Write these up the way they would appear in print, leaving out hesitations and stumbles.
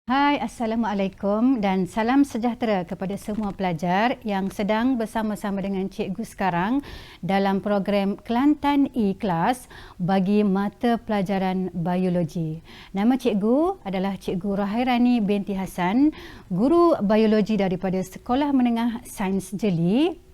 Hai, Assalamualaikum dan salam sejahtera kepada semua pelajar yang sedang bersama-sama dengan cikgu sekarang dalam program Kelantan E-Class bagi mata pelajaran biologi. Nama cikgu adalah Cikgu Rahairani binti Hassan, guru biologi daripada Sekolah Menengah Sains Jeli.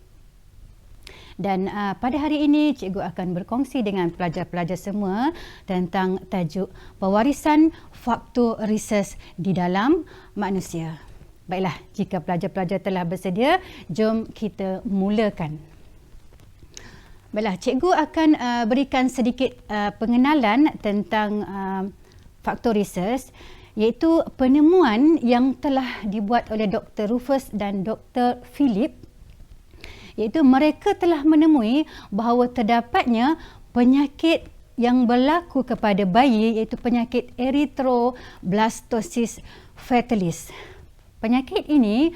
Dan pada hari ini cikgu akan berkongsi dengan pelajar-pelajar semua tentang tajuk pewarisan faktor rhesus di dalam manusia. Baiklah, jika pelajar-pelajar telah bersedia, jom kita mulakan. Baiklah, cikgu akan berikan sedikit pengenalan tentang faktor rhesus, iaitu penemuan yang telah dibuat oleh Dr. Rufus dan Dr. Philip, iaitu mereka telah menemui bahawa terdapatnya penyakit yang berlaku kepada bayi, iaitu penyakit erythroblastosis fetalis. Penyakit ini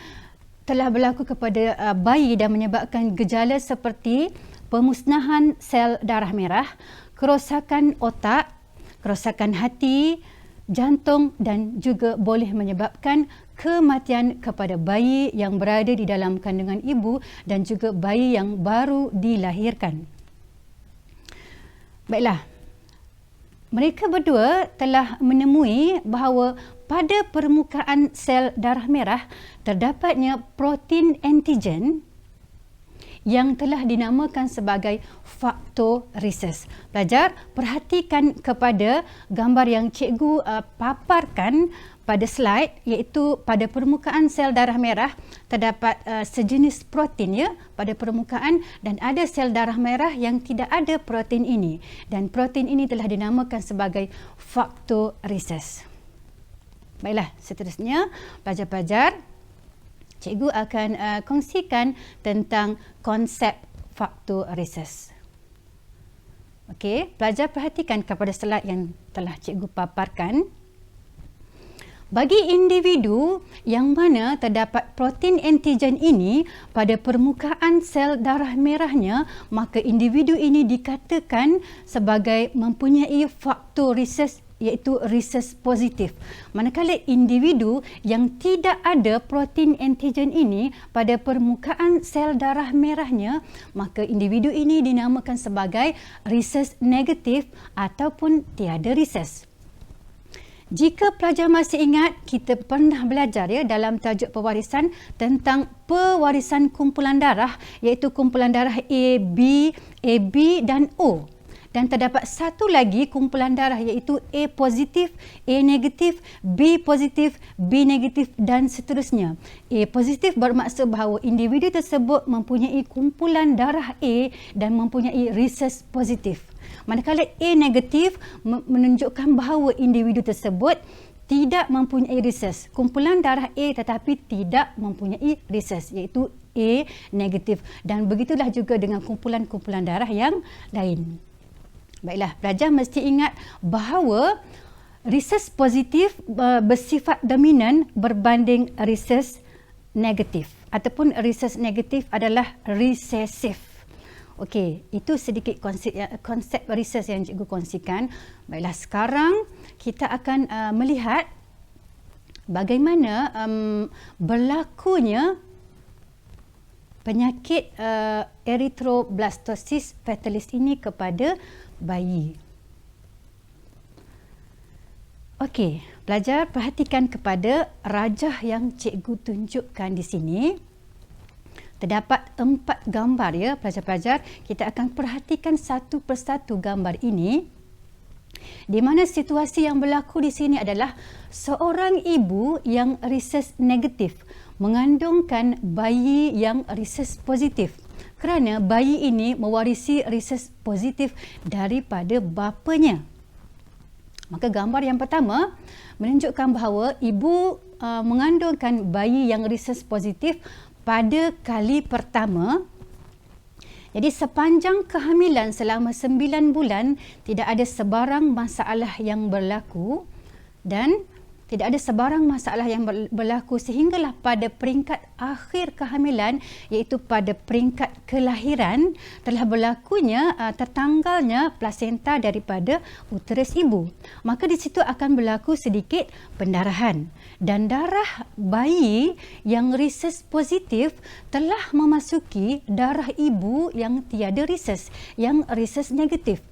telah berlaku kepada bayi dan menyebabkan gejala seperti pemusnahan sel darah merah, kerosakan otak, kerosakan hati, jantung dan juga boleh menyebabkan kematian kepada bayi yang berada di dalam kandungan ibu dan juga bayi yang baru dilahirkan. Baiklah, mereka berdua telah menemui bahawa pada permukaan sel darah merah terdapatnya protein antigen yang telah dinamakan sebagai faktor rhesus. Pelajar, perhatikan kepada gambar yang cikgu paparkan pada slide, iaitu pada permukaan sel darah merah terdapat sejenis protein ya pada permukaan, dan ada sel darah merah yang tidak ada protein ini, dan protein ini telah dinamakan sebagai faktor rhesus. Baiklah, seterusnya pelajar-pelajar, cikgu akan kongsikan tentang konsep faktor rhesus. Okey, pelajar perhatikan kepada slide yang telah cikgu paparkan. Bagi individu yang mana terdapat protein antigen ini pada permukaan sel darah merahnya, maka individu ini dikatakan sebagai mempunyai faktor rhesus, iaitu rhesus positif. Manakala individu yang tidak ada protein antigen ini pada permukaan sel darah merahnya, maka individu ini dinamakan sebagai rhesus negatif ataupun tiada rhesus. Jika pelajar masih ingat, kita pernah belajar ya dalam tajuk pewarisan tentang pewarisan kumpulan darah, iaitu kumpulan darah AB, AB dan O. Dan terdapat satu lagi kumpulan darah, iaitu A positif, A negatif, B positif, B negatif dan seterusnya. A positif bermaksud bahawa individu tersebut mempunyai kumpulan darah A dan mempunyai rhesus positif. Manakala A negatif menunjukkan bahawa individu tersebut tidak mempunyai rhesus, kumpulan darah A tetapi tidak mempunyai rhesus, iaitu A negatif. Dan begitulah juga dengan kumpulan-kumpulan darah yang lain. Baiklah, pelajar mesti ingat bahawa rhesus positif bersifat dominan berbanding rhesus negatif, ataupun rhesus negatif adalah resesif. Okey, itu sedikit konsep rhesus yang cikgu kongsikan. Baiklah, sekarang kita akan melihat bagaimana berlakunya penyakit erythroblastosis fetalis ini kepada bayi. Okey, pelajar perhatikan kepada rajah yang cikgu tunjukkan di sini. Terdapat 4 gambar ya pelajar-pelajar. Kita akan perhatikan satu persatu gambar ini, di mana situasi yang berlaku di sini adalah seorang ibu yang rhesus negatif mengandungkan bayi yang rhesus positif, kerana bayi ini mewarisi rhesus positif daripada bapanya. Maka gambar yang pertama menunjukkan bahawa ibu mengandungkan bayi yang rhesus positif pada kali pertama. Jadi sepanjang kehamilan selama 9 bulan tidak ada sebarang masalah yang berlaku, dan Tidak ada sebarang masalah yang berlaku sehinggalah pada peringkat akhir kehamilan, iaitu pada peringkat kelahiran, telah berlakunya tertanggalnya plasenta daripada uterus ibu. Maka di situ akan berlaku sedikit pendarahan, dan darah bayi yang rhesus positif telah memasuki darah ibu yang tiada rhesus, yang rhesus negatif.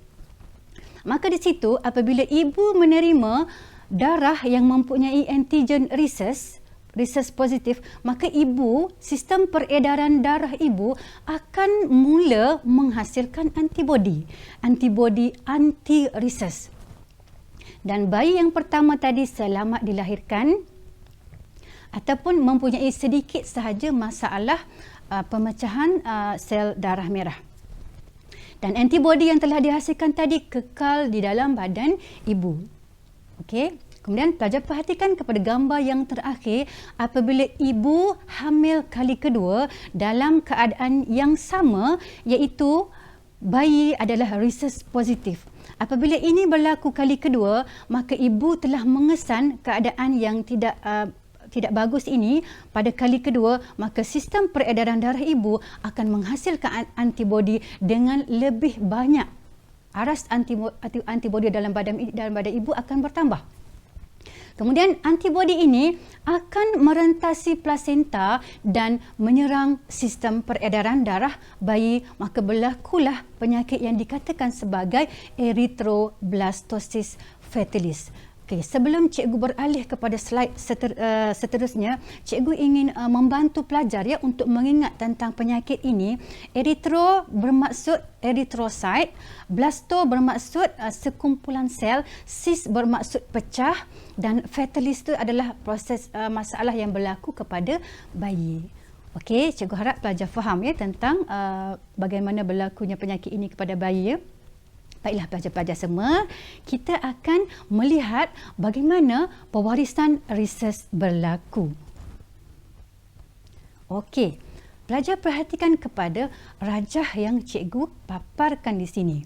Maka di situ apabila ibu menerima darah yang mempunyai antigen rhesus positif, maka sistem peredaran darah ibu akan mula menghasilkan antibodi anti rhesus. Dan bayi yang pertama tadi selamat dilahirkan ataupun mempunyai sedikit sahaja masalah pemecahan sel darah merah. Dan antibodi yang telah dihasilkan tadi kekal di dalam badan ibu. Okey. Kemudian pelajar perhatikan kepada gambar yang terakhir, apabila ibu hamil kali kedua dalam keadaan yang sama, iaitu bayi adalah rhesus positif. Apabila ini berlaku kali kedua, maka ibu telah mengesan keadaan yang tidak bagus ini pada kali kedua, maka sistem peredaran darah ibu akan menghasilkan antibodi dengan lebih banyak. Aras antibodi dalam badan ibu akan bertambah. Kemudian antibodi ini akan merentasi plasenta dan menyerang sistem peredaran darah bayi, maka berlakulah penyakit yang dikatakan sebagai erythroblastosis fetalis. Okey, sebelum cikgu beralih kepada slide seterusnya, cikgu ingin membantu pelajar untuk mengingat tentang penyakit ini. Erythro bermaksud erythrocyte, blasto bermaksud sekumpulan sel, cis bermaksud pecah, dan fetalis itu adalah proses masalah yang berlaku kepada bayi. Okey, cikgu harap pelajar faham tentang bagaimana berlakunya penyakit ini kepada bayi. Baiklah pelajar-pelajar semua, kita akan melihat bagaimana pewarisan rhesus berlaku. Okey, pelajar perhatikan kepada rajah yang cikgu paparkan di sini.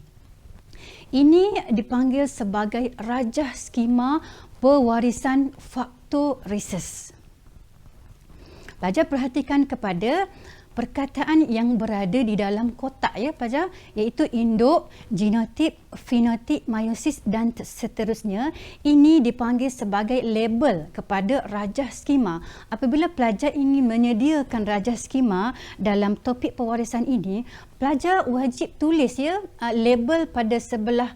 Ini dipanggil sebagai rajah skema pewarisan faktor rhesus. Pelajar perhatikan kepada perkataan yang berada di dalam kotak pelajar, iaitu induk, genotip, fenotip, meiosis dan seterusnya. Ini dipanggil sebagai label kepada rajah skema. Apabila pelajar ingin menyediakan rajah skema dalam topik pewarisan ini, pelajar wajib tulis label pada sebelah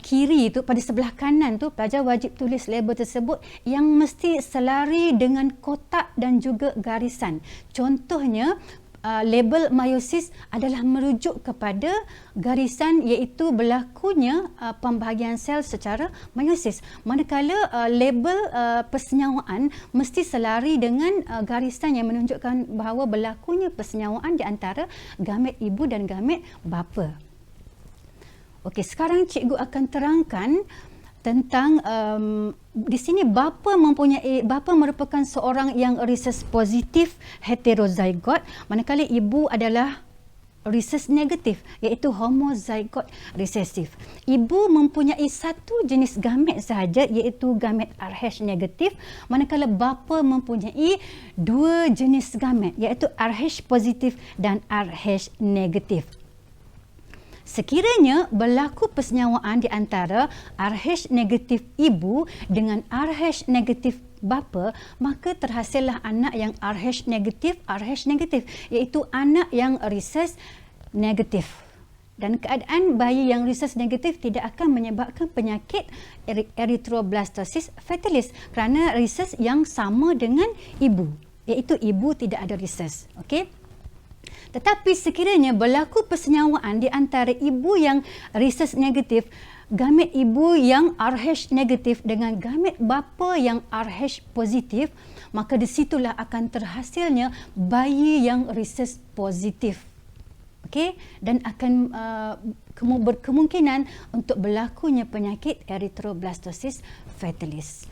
kiri tu, pada sebelah kanan tu pelajar wajib tulis label tersebut yang mesti selari dengan kotak dan juga garisan. Contohnya label meiosis adalah merujuk kepada garisan, iaitu berlakunya pembahagian sel secara meiosis. Manakala label persenyawaan mesti selari dengan garisan yang menunjukkan bahawa berlakunya persenyawaan di antara gamet ibu dan gamet bapa. Okey, sekarang cikgu akan terangkan tentang di sini bapa merupakan seorang yang rhesus positif heterozygot, manakala ibu adalah rhesus negatif, iaitu homozygot resesif. Ibu mempunyai satu jenis gamet sahaja, iaitu gamet Rh negatif, manakala bapa mempunyai dua jenis gamet, iaitu Rh positif dan Rh negatif. Sekiranya berlaku persenyawaan di antara Rh negatif ibu dengan Rh negatif bapa, maka terhasillah anak yang Rh negatif, iaitu anak yang rhesus negatif. Dan keadaan bayi yang rhesus negatif tidak akan menyebabkan penyakit erythroblastosis fetalis kerana rhesus yang sama dengan ibu, iaitu ibu tidak ada rhesus. Okey. Tetapi sekiranya berlaku persenyawaan di antara ibu yang rhesus negatif, gamet ibu yang Rh negatif dengan gamet bapa yang Rh positif, maka di situlah akan terhasilnya bayi yang rhesus positif. Okey, dan akan berkemungkinan untuk berlakunya penyakit erythroblastosis fetalis.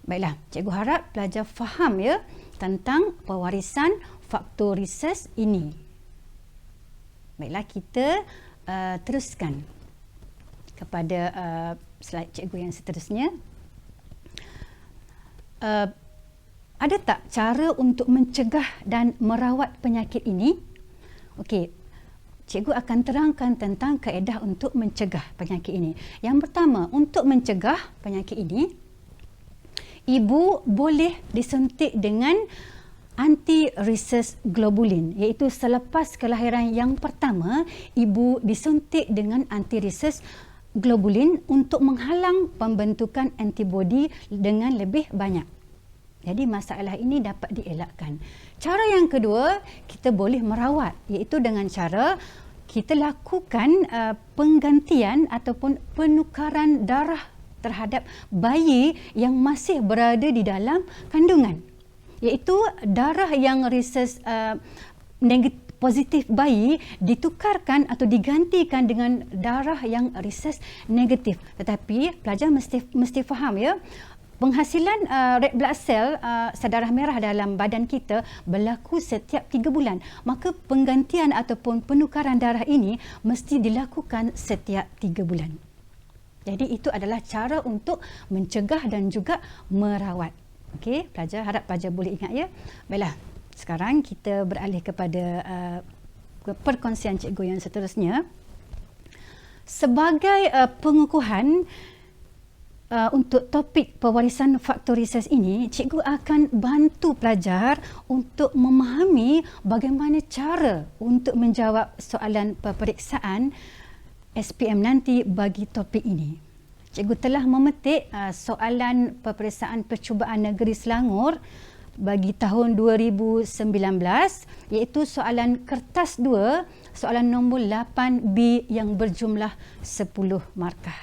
Baiklah, cikgu harap pelajar faham tentang pewarisan faktor rhesus ini. Baiklah, kita teruskan kepada slide cikgu yang seterusnya. ada tak cara untuk mencegah dan merawat penyakit ini? Okey, cikgu akan terangkan tentang kaedah untuk mencegah penyakit ini. Yang pertama, untuk mencegah penyakit ini, ibu boleh disuntik dengan anti-rhesus globulin, iaitu selepas kelahiran yang pertama, ibu disuntik dengan anti-rhesus globulin untuk menghalang pembentukan antibodi dengan lebih banyak. Jadi masalah ini dapat dielakkan. Cara yang kedua, kita boleh merawat, iaitu dengan cara kita lakukan penggantian ataupun penukaran darah terhadap bayi yang masih berada di dalam kandungan. Iaitu darah yang rhesus positif bayi ditukarkan atau digantikan dengan darah yang rhesus negatif. Tetapi pelajar mesti faham ya, penghasilan red blood cell darah merah dalam badan kita berlaku setiap 3 bulan. Maka penggantian ataupun penukaran darah ini mesti dilakukan setiap 3 bulan. Jadi itu adalah cara untuk mencegah dan juga merawat. Okey, pelajar, harap pelajar boleh ingat ya. Baiklah, sekarang kita beralih kepada perkongsian cikgu yang seterusnya. Sebagai pengukuhan untuk topik pewarisan faktor rhesus ini, cikgu akan bantu pelajar untuk memahami bagaimana cara untuk menjawab soalan peperiksaan SPM nanti bagi topik ini. Cikgu telah memetik soalan peperiksaan percubaan negeri Selangor bagi tahun 2019, iaitu soalan kertas 2, soalan nombor 8B yang berjumlah 10 markah.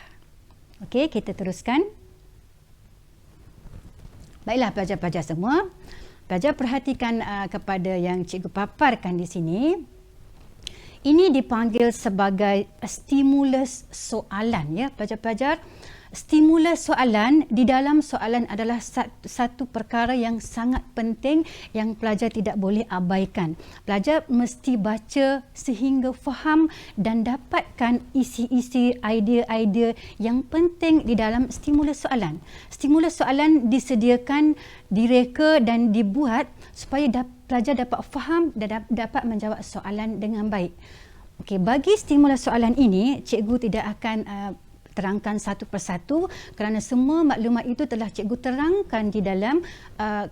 Okey, kita teruskan. Baiklah pelajar-pelajar semua, pelajar perhatikan kepada yang cikgu paparkan di sini. Ini dipanggil sebagai stimulus soalan ya pelajar-pelajar. Stimulus soalan di dalam soalan adalah satu perkara yang sangat penting yang pelajar tidak boleh abaikan. Pelajar mesti baca sehingga faham dan dapatkan isi-isi idea-idea yang penting di dalam stimulus soalan. Stimulus soalan disediakan, direka dan dibuat supaya pelajar dapat faham dan dapat menjawab soalan dengan baik. Okey, bagi stimulus soalan ini, cikgu tidak akan terangkan satu persatu kerana semua maklumat itu telah cikgu terangkan di dalam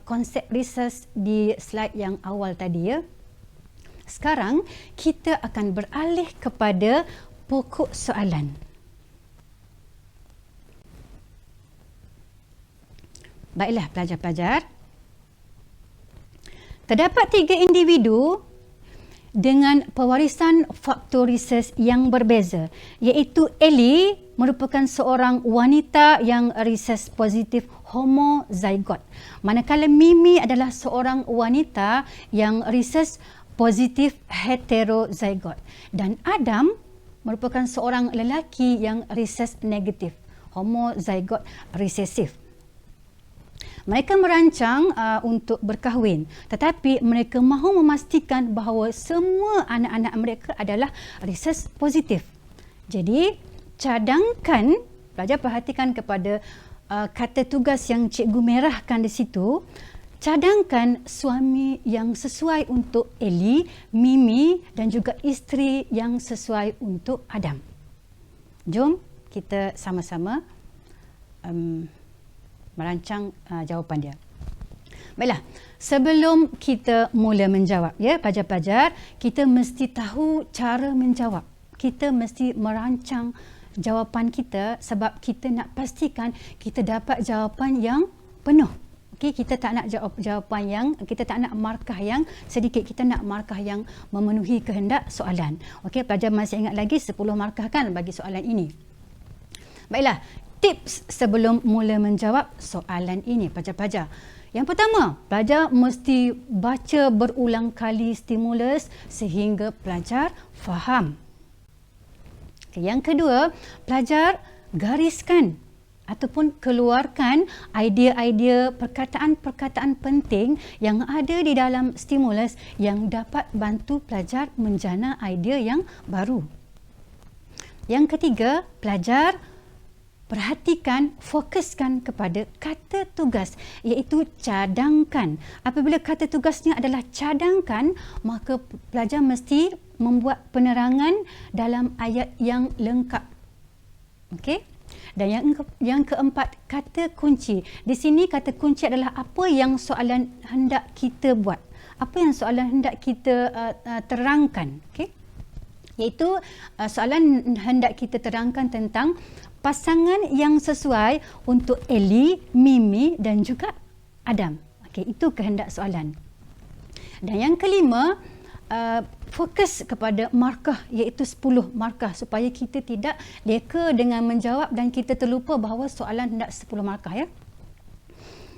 konsep research di slide yang awal tadi ya. Sekarang kita akan beralih kepada pokok soalan. Baiklah pelajar-pelajar. Terdapat 3 individu dengan pewarisan faktor rhesus yang berbeza, iaitu Ellie merupakan seorang wanita yang rhesus positif homozygot, manakala Mimi adalah seorang wanita yang rhesus positif heterozygot, dan Adam merupakan seorang lelaki yang rhesus negatif homozygot resesif. Mereka merancang untuk berkahwin, tetapi mereka mahu memastikan bahawa semua anak-anak mereka adalah rhesus positif. Jadi, cadangkan, pelajar perhatikan kepada kata tugas yang cikgu merahkan di situ, cadangkan suami yang sesuai untuk Ellie, Mimi dan juga isteri yang sesuai untuk Adam. Jom kita sama-sama merancang jawapan dia. Baiklah, sebelum kita mula menjawab ya pelajar-pelajar, kita mesti tahu cara menjawab. Kita mesti merancang jawapan kita sebab kita nak pastikan kita dapat jawapan yang penuh. Okey, kita tak nak jawapan yang, kita tak nak markah yang sedikit, kita nak markah yang memenuhi kehendak soalan. Okey, pelajar masih ingat lagi 10 markah kan bagi soalan ini. Baiklah, tips sebelum mula menjawab soalan ini pelajar-pelajar. Yang pertama, pelajar mesti baca berulang kali stimulus sehingga pelajar faham. Yang kedua, pelajar gariskan ataupun keluarkan idea-idea perkataan-perkataan penting yang ada di dalam stimulus yang dapat bantu pelajar menjana idea yang baru. Yang ketiga, pelajar perhatikan, fokuskan kepada kata tugas, iaitu cadangkan. Apabila kata tugasnya adalah cadangkan, maka pelajar mesti membuat penerangan dalam ayat yang lengkap. Okey? Dan yang keempat, kata kunci. Di sini kata kunci adalah apa yang soalan hendak kita buat. Apa yang soalan hendak kita terangkan. Okey? Iaitu soalan hendak kita terangkan tentang pasangan yang sesuai untuk Ellie, Mimi dan juga Adam. Okey, itu kehendak soalan. Dan yang kelima, fokus kepada markah, iaitu 10 markah, supaya kita tidak leka dengan menjawab dan kita terlupa bahawa soalan hendak 10 markah, ya.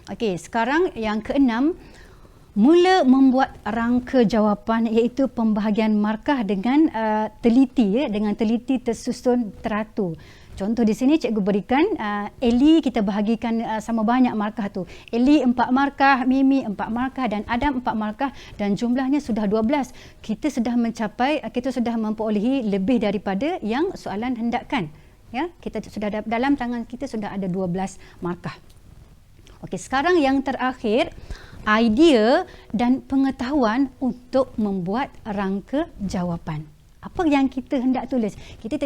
Okey, sekarang yang keenam, mula membuat rangka jawapan, iaitu pembahagian markah dengan teliti, ya, dengan teliti, tersusun, teratur. Contoh di sini cikgu berikan Ellie kita bahagikan sama banyak markah tu. Ellie 4 markah, Mimi 4 markah dan Adam 4 markah, dan jumlahnya sudah 12. Kita sudah memperolehi lebih daripada yang soalan hendakkan. Ya, kita sudah dalam tangan kita sudah ada 12 markah. Okey, sekarang yang terakhir, idea dan pengetahuan untuk membuat rangka jawapan. Apa yang kita hendak tulis? Kita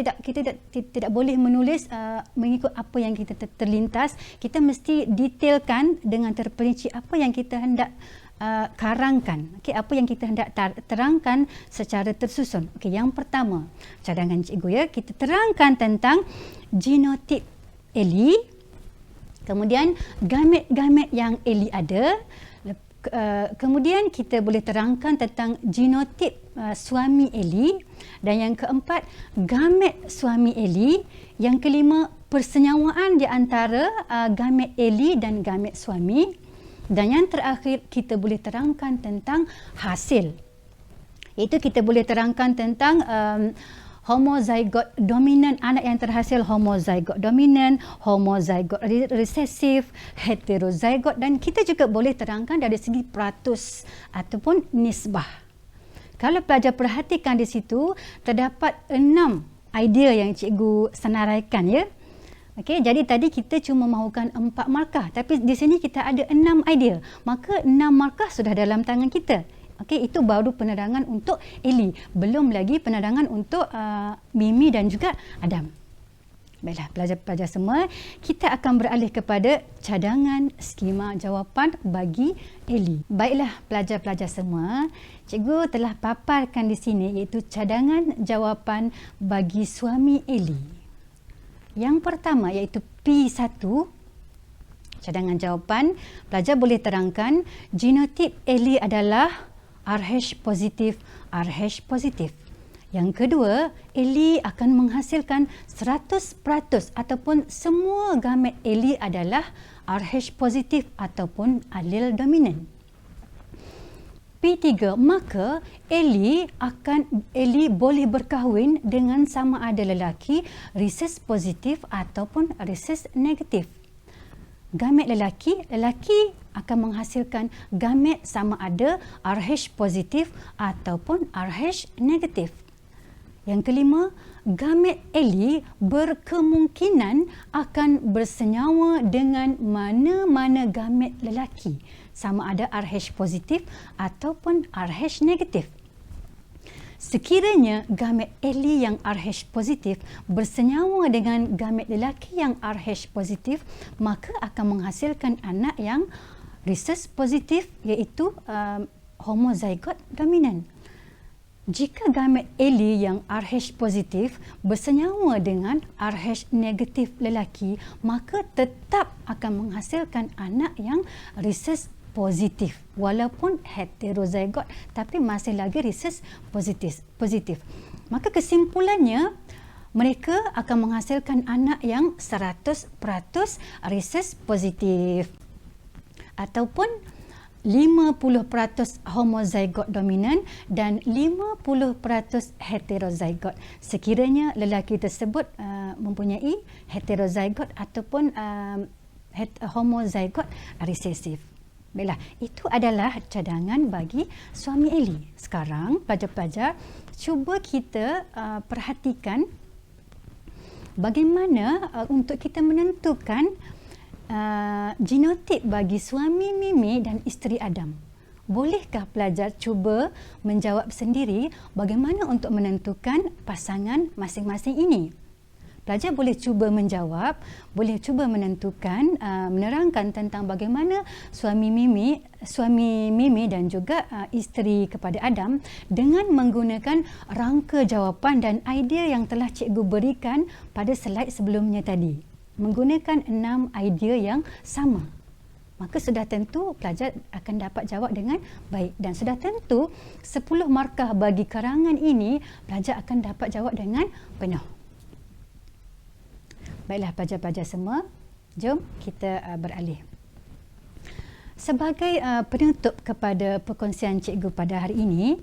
tidak boleh menulis mengikut apa yang kita terlintas. Kita mesti detailkan dengan terperinci apa yang kita hendak karangkan. Okey, apa yang kita hendak terangkan secara tersusun. Okey, yang pertama, cadangan cikgu, ya, kita terangkan tentang genotip Ellie. Kemudian gamet-gamet yang Ellie ada. Kemudian kita boleh terangkan tentang genotip suami Ellie, dan yang keempat, gamet suami Ellie. Yang kelima, persenyawaan di antara gamet Ellie dan gamet suami, dan yang terakhir kita boleh terangkan tentang hasil, iaitu kita boleh terangkan tentang homozygot dominan, anak yang terhasil homozygot dominan, homozygot resesif, heterozygot, dan kita juga boleh terangkan dari segi peratus ataupun nisbah. Kalau pelajar perhatikan di situ, terdapat 6 idea yang cikgu senaraikan, ya. Okey, jadi tadi kita cuma mahukan 4 markah, tapi di sini kita ada 6 idea. Maka 6 markah sudah dalam tangan kita. Okey, itu baru penerangan untuk Ellie. Belum lagi penerangan untuk Mimi dan juga Adam. Baiklah, pelajar-pelajar semua, kita akan beralih kepada cadangan skema jawapan bagi Ellie. Baiklah, pelajar-pelajar semua, cikgu telah paparkan di sini iaitu cadangan jawapan bagi suami Ellie. Yang pertama iaitu P1. Cadangan jawapan, pelajar boleh terangkan genotip Ellie adalah RH positif, RH positif. Yang kedua, Ellie akan menghasilkan 100% ataupun semua gamet Ellie adalah RH positif ataupun alel dominan. P3, maka Ellie boleh berkahwin dengan sama ada lelaki reses positif ataupun reses negatif. Gamet lelaki akan menghasilkan gamet sama ada RH positif ataupun RH negatif. Yang kelima, gamet Ellie berkemungkinan akan bersenyawa dengan mana-mana gamet lelaki, sama ada RH positif ataupun RH negatif. Sekiranya gamet Ellie yang RH positif bersenyawa dengan gamet lelaki yang RH positif, maka akan menghasilkan anak yang reses positif, iaitu homozygot dominan. Jika gamet Ellie yang RH positif bersenyawa dengan RH negatif lelaki, maka tetap akan menghasilkan anak yang reses positif walaupun heterozygot, tapi masih lagi reses positif. Maka kesimpulannya, mereka akan menghasilkan anak yang 100% reses positif ataupun 50% homozygot dominan dan 50% heterozygot. Sekiranya lelaki tersebut mempunyai heterozygot ataupun homozygot resesif. Baiklah, itu adalah cadangan bagi suami Ellie. Sekarang pelajar-pelajar, cuba kita perhatikan bagaimana untuk kita menentukan genotip bagi suami Mimi dan isteri Adam. Bolehkah pelajar cuba menjawab sendiri bagaimana untuk menentukan pasangan masing-masing ini? Pelajar boleh cuba menjawab, boleh cuba menentukan, menerangkan tentang bagaimana suami Mimi dan juga isteri kepada Adam dengan menggunakan rangka jawapan dan idea yang telah cikgu berikan pada slide sebelumnya tadi. Menggunakan 6 idea yang sama. Maka sudah tentu pelajar akan dapat jawab dengan baik. Dan sudah tentu 10 markah bagi karangan ini pelajar akan dapat jawab dengan penuh. Baiklah pelajar-pelajar semua, jom kita beralih. Sebagai penutup kepada perkongsian cikgu pada hari ini,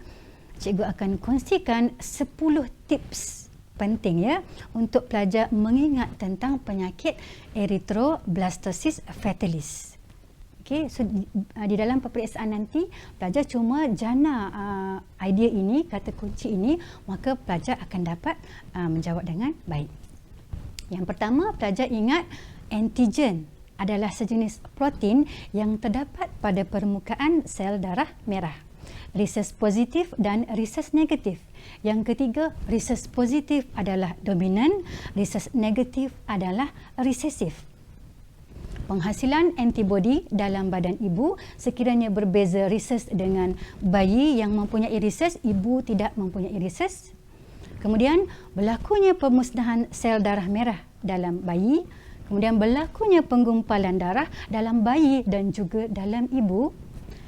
cikgu akan kongsikan 10 tips penting ya untuk pelajar mengingat tentang penyakit erythroblastosis fetalis. Okey, so di dalam peperiksaan nanti pelajar cuma jana idea ini, kata kunci ini, maka pelajar akan dapat menjawab dengan baik. Yang pertama, pelajar ingat antigen adalah sejenis protein yang terdapat pada permukaan sel darah merah. Reses positif dan reses negatif. Yang ketiga, reses positif adalah dominan, reses negatif adalah resesif. Penghasilan antibodi dalam badan ibu sekiranya berbeza reses dengan bayi yang mempunyai reses, ibu tidak mempunyai reses. Kemudian berlakunya pemusnahan sel darah merah dalam bayi, kemudian berlakunya penggumpalan darah dalam bayi dan juga dalam ibu,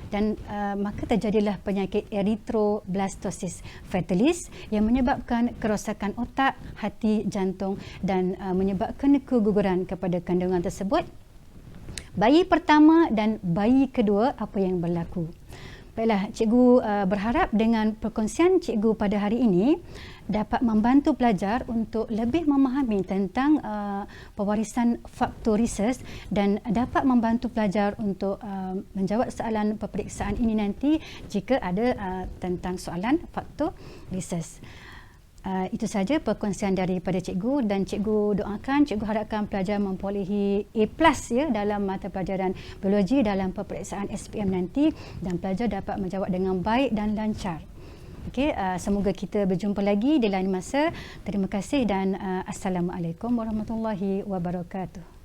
dan maka terjadilah penyakit erythroblastosis fetalis yang menyebabkan kerosakan otak, hati, jantung dan menyebabkan keguguran kepada kandungan tersebut. Bayi pertama dan bayi kedua, apa yang berlaku? Baiklah, cikgu berharap dengan perkongsian cikgu pada hari ini dapat membantu pelajar untuk lebih memahami tentang pewarisan faktor reses dan dapat membantu pelajar untuk menjawab soalan peperiksaan ini nanti jika ada tentang soalan faktor reses. Itu saja perkongsian daripada cikgu, dan cikgu doakan, cikgu harapkan pelajar memperolehi A+ ya dalam mata pelajaran biologi dalam peperiksaan SPM nanti, dan pelajar dapat menjawab dengan baik dan lancar. Okey, semoga kita berjumpa lagi di lain masa. Terima kasih dan Assalamualaikum warahmatullahi wabarakatuh.